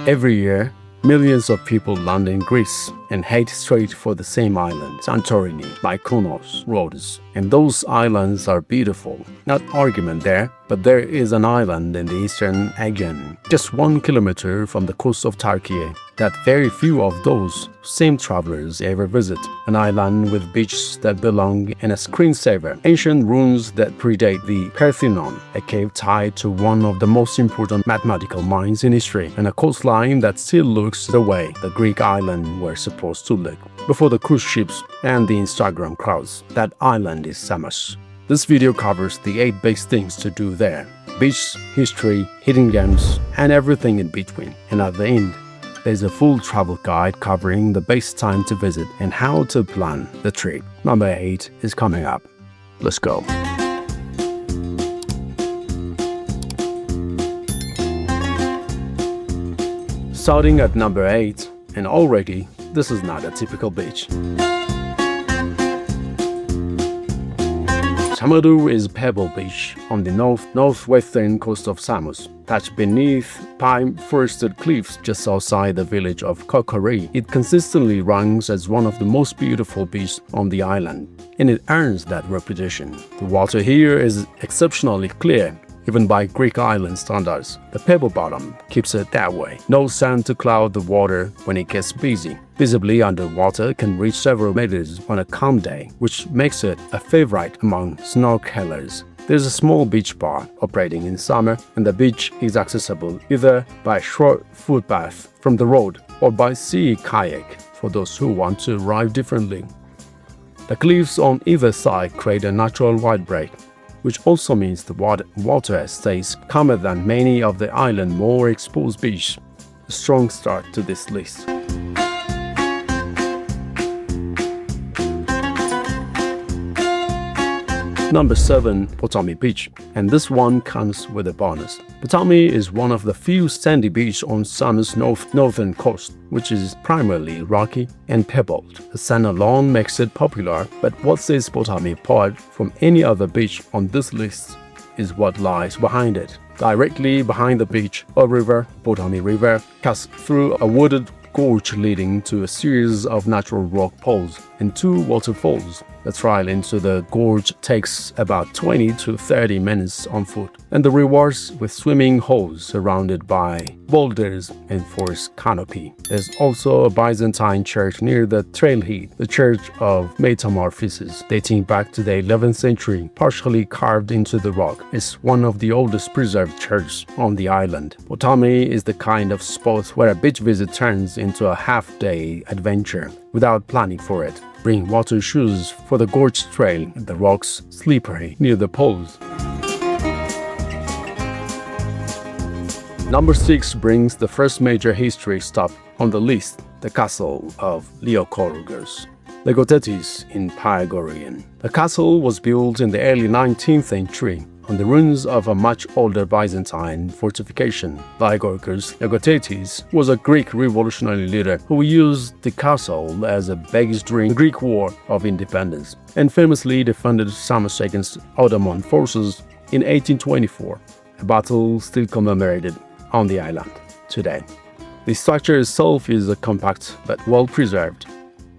Every year, millions of people land in Greece and head straight for the same island, Santorini, Mykonos, Rhodes. And those islands are beautiful. Not argument there, but there is an island in the eastern Aegean, just 1 kilometer from the coast of Turkey, that very few of those same travelers ever visit. An island with beaches that belong in a screensaver, ancient ruins that predate the Parthenon, a cave tied to one of the most important mathematical minds in history, and a coastline that still looks the way the Greek island were supposed to look before the cruise ships and the Instagram crowds. That island is Samos. This video covers the 8 best things to do there: beach, history, hidden gems, and everything in between. And at the end, there's a full travel guide covering the best time to visit and how to plan the trip. Number 8 is coming up. Let's go. Starting at number 8, and already this is not a typical beach. Tsamadou is Pebble Beach on the northwestern coast of Samos, touched beneath pine-forested cliffs just outside the village of Kokkari. It consistently ranks as one of the most beautiful beaches on the island, and it earns that reputation. The water here is exceptionally clear, even by Greek island standards. The pebble bottom keeps it that way. No sand to cloud the water when it gets busy. Visibly underwater can reach several meters on a calm day, which makes it a favorite among snorkelers. There's a small beach bar operating in summer, and the beach is accessible either by a short footpath from the road or by sea kayak for those who want to arrive differently. The cliffs on either side create a natural wide break, which also means the water stays calmer than many of the island's more exposed beaches. A strong start to this list. Number 7, Potami Beach, and this one comes with a bonus. Potami is one of the few sandy beaches on Samos' northern coast, which is primarily rocky and pebbled. The sand alone makes it popular, but what sets Potami apart from any other beach on this list is what lies behind it. Directly behind the beach, a river, Potami River, cuts through a wooded gorge leading to a series of natural rock pools and 2 waterfalls. The trail into the gorge takes about 20 to 30 minutes on foot, and the rewards with swimming holes surrounded by boulders and forest canopy. There's also a Byzantine church near the trailhead, the Church of Metamorphosis, dating back to the 11th century, partially carved into the rock. It's one of the oldest preserved churches on the island. Potami is the kind of spot where a beach visit turns into a half-day adventure without planning for it. Bring water shoes for the gorge trail, and the rocks slippery near the poles. Number 6 brings the first major history stop on the list, the Castle of Lykourgos Logothetis in Pythagoreion. The castle was built in the early 19th century on the ruins of a much older Byzantine fortification. Lykourgos Logothetis was a Greek revolutionary leader who used the castle as a base during the Greek War of Independence and famously defended Samos against Ottoman forces in 1824, a battle still commemorated on the island today. The structure itself is compact but well preserved,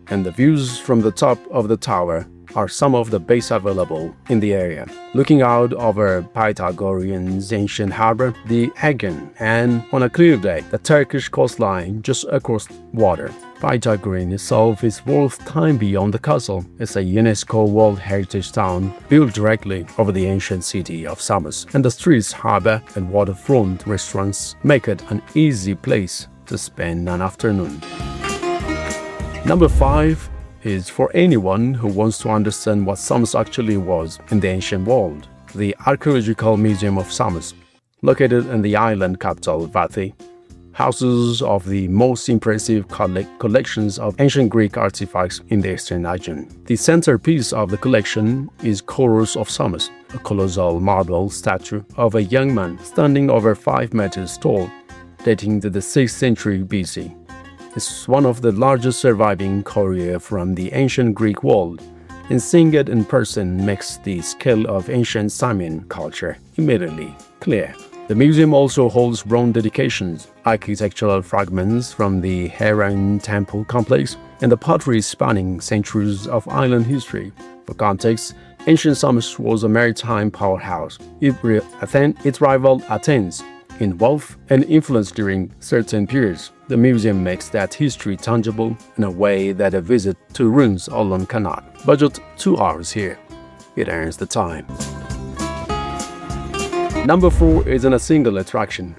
and the views from the top of the tower are some of the best available in the area. Looking out over Pythagoreion's ancient harbor, the Aegean, and on a clear day, the Turkish coastline just across water. Pythagoreion itself is worth time beyond the castle. It's a UNESCO World Heritage Town built directly over the ancient city of Samos, and the streets, harbor, and waterfront restaurants make it an easy place to spend an afternoon. Number 5 is for anyone who wants to understand what Samos actually was in the ancient world. The Archaeological Museum of Samos, located in the island capital Vathi, houses of the most impressive collections of ancient Greek artifacts in the Eastern Aegean. The centerpiece of the collection is Castle of Samos, a colossal marble statue of a young man standing over 5 meters tall, dating to the 6th century BC. It's one of the largest surviving chorea from the ancient Greek world, and seeing it in person makes the scale of ancient Samian culture immediately clear. The museum also holds bronze dedications, architectural fragments from the Heraion temple complex, and the pottery spanning centuries of island history. For context, ancient Samos was a maritime powerhouse. It rivaled Athens in wealth and influence during certain periods. The museum makes that history tangible in a way that a visit to ruins alone cannot. Budget 2 hours here. It earns the time. Number 4 isn't a single attraction.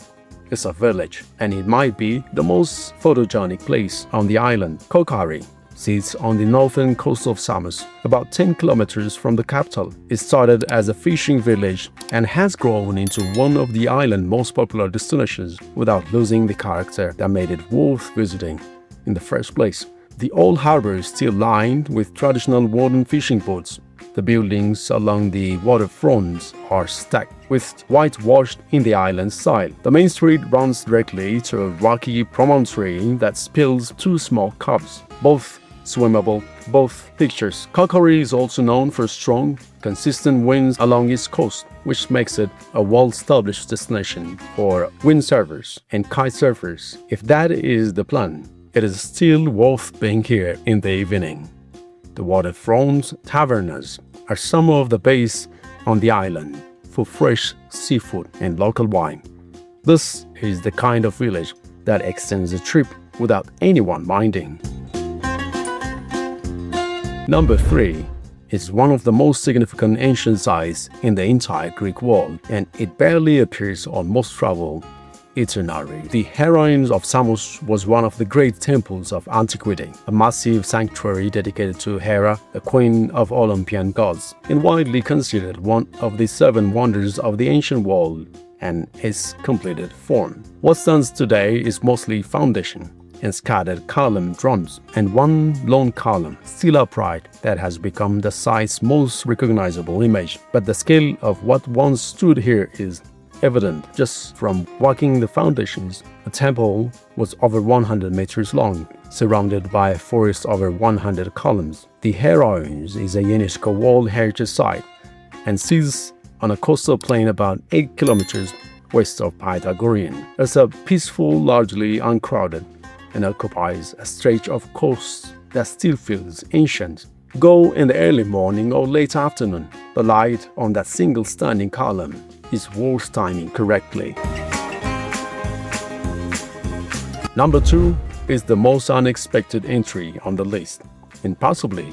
It's a village, and it might be the most photogenic place on the island. Kokkari sits on the northern coast of Samos, about 10 kilometers from the capital. It started as a fishing village and has grown into one of the island's most popular destinations without losing the character that made it worth visiting in the first place. The old harbor is still lined with traditional wooden fishing boats. The buildings along the waterfronts are stacked with whitewashed in the island style. The main street runs directly to a rocky promontory that spills 2 small coves, both swimmable, both pictures. Kokkari is also known for strong, consistent winds along its coast, which makes it a well-established destination for windsurfers and kite surfers. If that is the plan, it is still worth being here in the evening. The waterfront tavernas are some of the base on the island for fresh seafood and local wine. This is the kind of village that extends a trip without anyone minding. Number 3 is one of the most significant ancient sites in the entire Greek world, and it barely appears on most travel itinerary. The Heraion of Samos was one of the great temples of antiquity, a massive sanctuary dedicated to Hera, the queen of Olympian gods, and widely considered one of the 7 wonders of the ancient world and its completed form. What stands today is mostly foundation and scattered column drums, and one lone column, still upright, that has become the site's most recognizable image. But the scale of what once stood here is evident just from walking the foundations. The temple was over 100 meters long, surrounded by a forest over 100 columns. The Heraion is a UNESCO World Heritage Site and sits on a coastal plain about 8 kilometers west of Pythagoreion. It's a peaceful, largely uncrowded, and occupies a stretch of coast that still feels ancient. Go in the early morning or late afternoon. The light on that single standing column is worth timing correctly. Number 2 is the most unexpected entry on the list, and possibly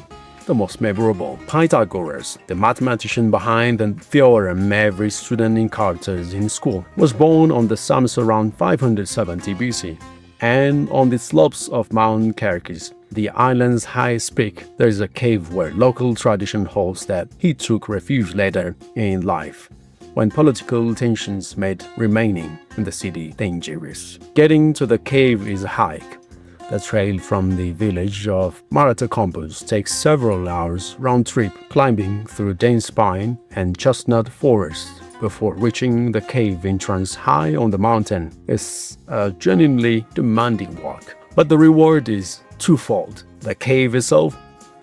the most memorable. Pythagoras, the mathematician behind the theorem every student encounters in school, was born on the Samos around 570 BC. And on the slopes of Mount Kerkis, the island's highest peak, there is a cave where local tradition holds that he took refuge later in life, when political tensions made remaining in the city dangerous. Getting to the cave is a hike. The trail from the village of Maratakompos takes several hours round-trip, climbing through dense pine and chestnut forests before reaching the cave entrance high on the mountain. It's a genuinely demanding walk, but the reward is twofold. The cave itself,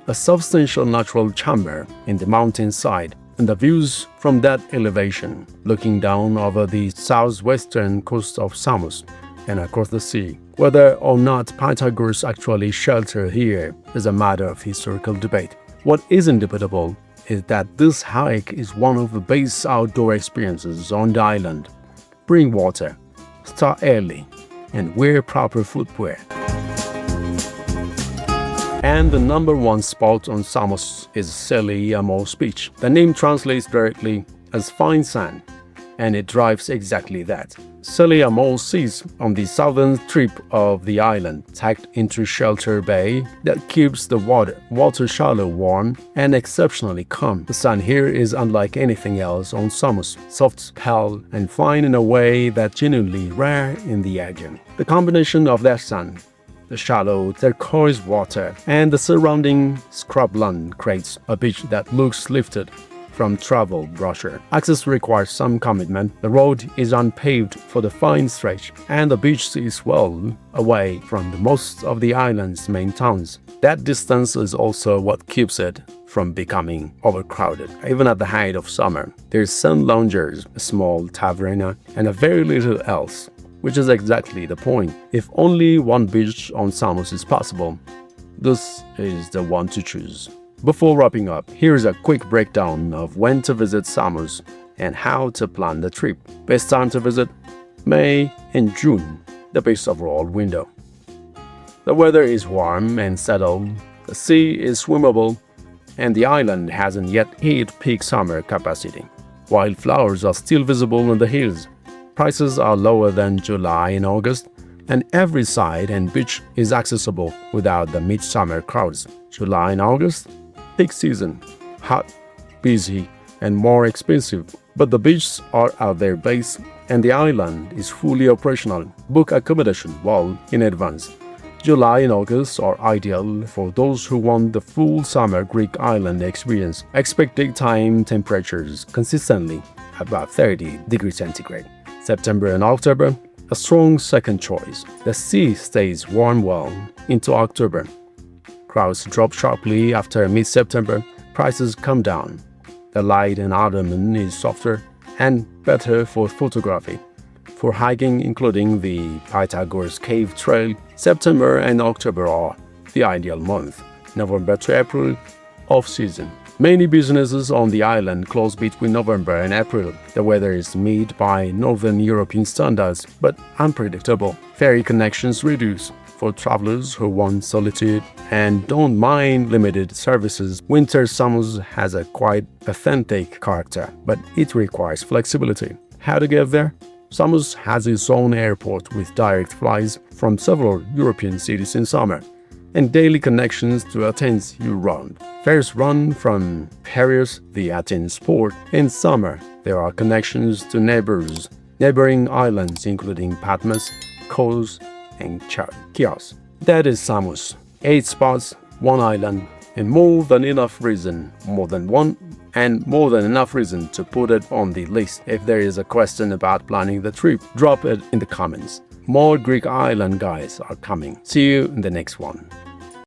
a substantial natural chamber in the mountainside, and the views from that elevation, looking down over the southwestern coast of Samos and across the sea. Whether or not Pythagoras actually sheltered here is a matter of historical debate. What isn't debatable is that this hike is one of the best outdoor experiences on the island. Bring water, start early, and wear proper footwear. And the number 1 spot on Samos is Samos Beach. The name translates directly as fine sand, and it drives exactly that. Samos sits on the southern tip of the island, tucked into shelter bay that keeps the water shallow, warm, and exceptionally calm. The sand here is unlike anything else on Samos, soft, pale, and fine in a way that's genuinely rare in the Aegean. The combination of that sand, the shallow turquoise water, and the surrounding scrubland creates a beach that looks lifted from travel brochure. Access requires some commitment. The road is unpaved for the fine stretch, and the beach is well away from most of the island's main towns. That distance is also what keeps it from becoming overcrowded. Even at the height of summer, there's sun loungers, a small taverna, and a very little else, which is exactly the point. If only one beach on Samos is possible, this is the one to choose. Before wrapping up, here's a quick breakdown of when to visit Samos and how to plan the trip. Best time to visit: May and June, the best overall window. The weather is warm and settled, the sea is swimmable, and the island hasn't yet hit peak summer capacity. Wildflowers are still visible in the hills. Prices are lower than July and August, and every side and beach is accessible without the midsummer crowds. July and August, peak season, hot, busy, and more expensive, but the beaches are at their base and the island is fully operational. Book accommodation well in advance. July and August are ideal for those who want the full summer Greek island experience. Expect daytime temperatures consistently above 30 degrees centigrade. September and October, a strong second choice. The sea stays warm well into October. Crowds drop sharply after mid-September. Prices come down. The light in autumn is softer and better for photography. For hiking, including the Pythagoras Cave Trail, September and October are the ideal month. November to April, off-season. Many businesses on the island close between November and April. The weather is met by Northern European standards, but unpredictable. Ferry connections reduce. For travelers who want solitude and don't mind limited services, winter Samos has a quite authentic character, but it requires flexibility. How to get there? Samos has its own airport with direct flights from several European cities in summer, and daily connections to Athens year-round. Ferries run from Piraeus, the Athens port. In summer, there are connections to neighboring islands including Patmos, Kos, and Chios. That is Samos. 8 spots, 1 island, and more than enough reason to put it on the list. If there is a question about planning the trip, drop it in the comments. More Greek island guides are coming. See you in the next one.